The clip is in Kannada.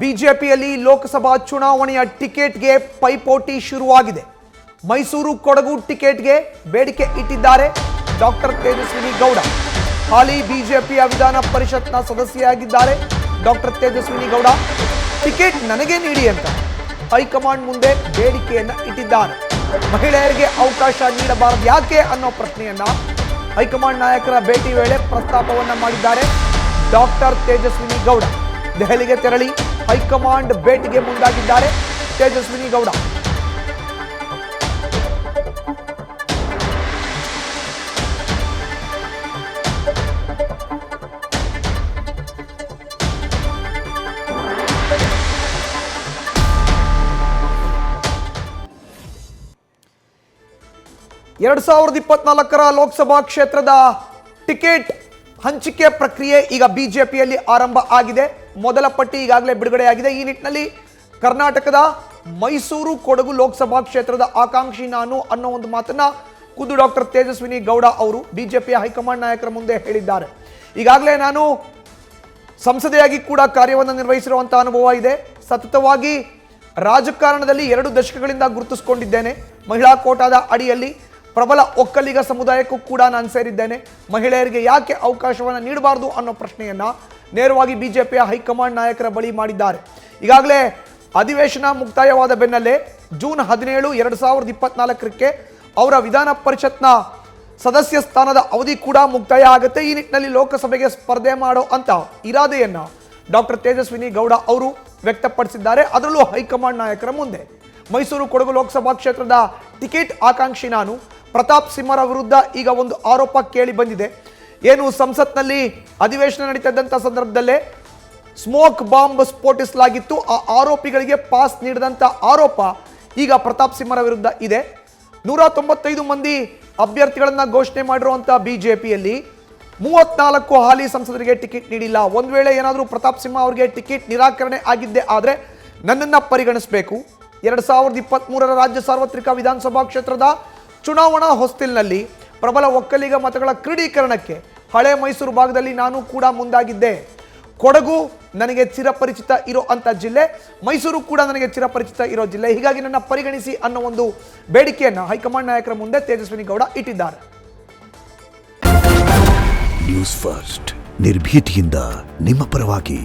ಬಿಜೆಪಿಯಲ್ಲಿ ಲೋಕಸಭಾ ಚುನಾವಣೆಯ ಟಿಕೆಟ್ಗೆ ಪೈಪೋಟಿ ಶುರುವಾಗಿದೆ. ಮೈಸೂರು ಕೊಡಗು ಟಿಕೆಟ್ಗೆ ಬೇಡಿಕೆ ಇಟ್ಟಿದ್ದಾರೆ ಡಾಕ್ಟರ್ ತೇಜಸ್ವಿನಿ ಗೌಡ. ಹಾಲಿ ಬಿಜೆಪಿಯ ವಿಧಾನ ಪರಿಷತ್ನ ಸದಸ್ಯೆಯಾಗಿದ್ದಾರೆ ಡಾಕ್ಟರ್ ತೇಜಸ್ವಿನಿ ಗೌಡ. ಟಿಕೆಟ್ ನನಗೆ ನೀಡಿ ಅಂತ ಹೈಕಮಾಂಡ್ ಮುಂದೆ ಬೇಡಿಕೆಯನ್ನ ಇಟ್ಟಿದ್ದಾರೆ. ಮಹಿಳೆಯರಿಗೆ ಅವಕಾಶ ನೀಡಬಾರದು ಯಾಕೆ ಅನ್ನೋ ಪ್ರಶ್ನೆಯನ್ನ ಹೈಕಮಾಂಡ್ ನಾಯಕರ ಭೇಟಿ ವೇಳೆ ಪ್ರಸ್ತಾಪವನ್ನ ಮಾಡಿದ್ದಾರೆ ಡಾಕ್ಟರ್ ತೇಜಸ್ವಿನಿ ಗೌಡ. ದೆಹಲಿಗೆ ತೆರಳಿ ಹೈಕಮಾಂಡ್ ಭೇಟಿಗೆ ಮುಂದಾಗಿದ್ದಾರೆ ತೇಜಸ್ವಿನಿ ಗೌಡ. ಎರಡು 2024 ಲೋಕಸಭಾ ಕ್ಷೇತ್ರದ ಟಿಕೆಟ್ ಹಂಚಿಕೆ ಪ್ರಕ್ರಿಯೆ ಈಗ ಬಿಜೆಪಿಯಲ್ಲಿ ಆರಂಭ ಆಗಿದೆ. ಮೊದಲ ಪಟ್ಟಿ ಈಗಾಗಲೇ ಬಿಡುಗಡೆಯಾಗಿದೆ. ಈ ನಿಟ್ಟಿನಲ್ಲಿ ಕರ್ನಾಟಕದ ಮೈಸೂರು ಕೊಡಗು ಲೋಕಸಭಾ ಕ್ಷೇತ್ರದ ಆಕಾಂಕ್ಷಿ ನಾನು ಅನ್ನೋ ಒಂದು ಮಾತನ್ನ ಖುದ್ದು ಡಾಕ್ಟರ್ ತೇಜಸ್ವಿನಿ ಗೌಡ ಅವರು ಬಿಜೆಪಿಯ ಹೈಕಮಾಂಡ್ ನಾಯಕರ ಮುಂದೆ ಹೇಳಿದ್ದಾರೆ. ಈಗಾಗಲೇ ನಾನು ಸಂಸದೆಯಾಗಿ ಕೂಡ ಕಾರ್ಯವನ್ನು ನಿರ್ವಹಿಸಿರುವಂತಹ ಅನುಭವ ಇದೆ. ಸತತವಾಗಿ ರಾಜಕಾರಣದಲ್ಲಿ 2 ದಶಕಗಳಿಂದ ಗುರುತಿಸಿಕೊಂಡಿದ್ದೇನೆ. ಮಹಿಳಾ ಕೋಟಾದ ಅಡಿಯಲ್ಲಿ ಪ್ರಬಲ ಒಕ್ಕಲಿಗ ಸಮುದಾಯಕ್ಕೂ ಕೂಡ ನಾನು ಸೇರಿದ್ದೇನೆ. ಮಹಿಳೆಯರಿಗೆ ಯಾಕೆ ಅವಕಾಶವನ್ನು ನೀಡಬಾರದು ಅನ್ನೋ ಪ್ರಶ್ನೆಯನ್ನ ನೇರವಾಗಿ ಬಿಜೆಪಿಯ ಹೈಕಮಾಂಡ್ ನಾಯಕರ ಬಳಿ ಮಾಡಿದ್ದಾರೆ. ಈಗಾಗಲೇ ಅಧಿವೇಶನ ಮುಕ್ತಾಯವಾದ ಬೆನ್ನಲ್ಲೇ ಜೂನ್ 17, 2024ಕ್ಕೆ ಅವರ ವಿಧಾನ ಪರಿಷತ್ನ ಸದಸ್ಯ ಸ್ಥಾನದ ಅವಧಿ ಕೂಡ ಮುಕ್ತಾಯ ಆಗುತ್ತೆ. ಈ ನಿಟ್ಟಿನಲ್ಲಿ ಲೋಕಸಭೆಗೆ ಸ್ಪರ್ಧೆ ಮಾಡೋ ಅಂತ ಇರಾದೆಯನ್ನ ಡಾಕ್ಟರ್ ತೇಜಸ್ವಿನಿ ಗೌಡ ಅವರು ವ್ಯಕ್ತಪಡಿಸಿದ್ದಾರೆ. ಅದರಲ್ಲೂ ಹೈಕಮಾಂಡ್ ನಾಯಕರ ಮುಂದೆ. ಮೈಸೂರು ಕೊಡಗು ಲೋಕಸಭಾ ಕ್ಷೇತ್ರದ ಟಿಕೆಟ್ ಆಕಾಂಕ್ಷಿ ನಾನು ಪ್ರತಾಪ್ ಸಿಂಹರ ವಿರುದ್ಧ ಈಗ ಒಂದು ಆರೋಪ ಕೇಳಿ ಬಂದಿದೆ. ಏನು ಸಂಸತ್ನಲ್ಲಿ ಅಧಿವೇಶನ ನಡೀತಿದ್ದಂಥ ಸಂದರ್ಭದಲ್ಲೇ ಸ್ಮೋಕ್ ಬಾಂಬ್ ಸ್ಫೋಟಿಸಲಾಗಿತ್ತು. ಆ ಆರೋಪಿಗಳಿಗೆ ಪಾಸ್ ನೀಡಿದಂಥ ಆರೋಪ ಈಗ ಪ್ರತಾಪ್ ಸಿಂಹರ ವಿರುದ್ಧ ಇದೆ. 195 ಮಂದಿ ಅಭ್ಯರ್ಥಿಗಳನ್ನ ಘೋಷಣೆ ಮಾಡಿರುವಂಥ ಬಿಜೆಪಿಯಲ್ಲಿ 34 ಹಾಲಿ ಸಂಸದರಿಗೆ ಟಿಕೆಟ್ ನೀಡಿಲ್ಲ. ಒಂದು ವೇಳೆ ಏನಾದರೂ ಪ್ರತಾಪ್ ಸಿಂಹ ಅವರಿಗೆ ಟಿಕೆಟ್ ನಿರಾಕರಣೆ ಆಗಿದ್ದೆ ಆದರೆ ನನ್ನನ್ನು ಪರಿಗಣಿಸಬೇಕು. 2023 ರಾಜ್ಯ ಸಾರ್ವತ್ರಿಕ ವಿಧಾನಸಭಾ ಕ್ಷೇತ್ರದ ಚುನಾವಣಾ ಹೊಸ್ತಿಲಿನಲ್ಲಿ ಪ್ರಬಲ ಒಕ್ಕಲಿಗ ಮತಗಳ ಕ್ರೋಢೀಕರಣಕ್ಕೆ ಹಳೆ ಮೈಸೂರು ಭಾಗದಲ್ಲಿ ನಾನು ಕೂಡ ಮುಂದಾಗಿದ್ದೆ. ಕೊಡಗು ನನಗೆ ಚಿರಪರಿಚಿತ ಇರೋ ಅಂಥ ಜಿಲ್ಲೆ, ಮೈಸೂರು ಕೂಡ ನನಗೆ ಚಿರಪರಿಚಿತ ಇರೋ ಜಿಲ್ಲೆ. ಹೀಗಾಗಿ ನನ್ನ ಪರಿಗಣಿಸಿ ಅನ್ನೋ ಒಂದು ಬೇಡಿಕೆಯನ್ನು ಹೈಕಮಾಂಡ್ ನಾಯಕರ ಮುಂದೆ ತೇಜಸ್ವಿನಿ ಗೌಡ ಇಟ್ಟಿದ್ದಾರೆ. ನ್ಯೂಸ್ ಫಸ್ಟ್ ನಿರ್ಭೀತಿಯಿಂದ ನಿಮ್ಮ ಪರವಾಗಿ.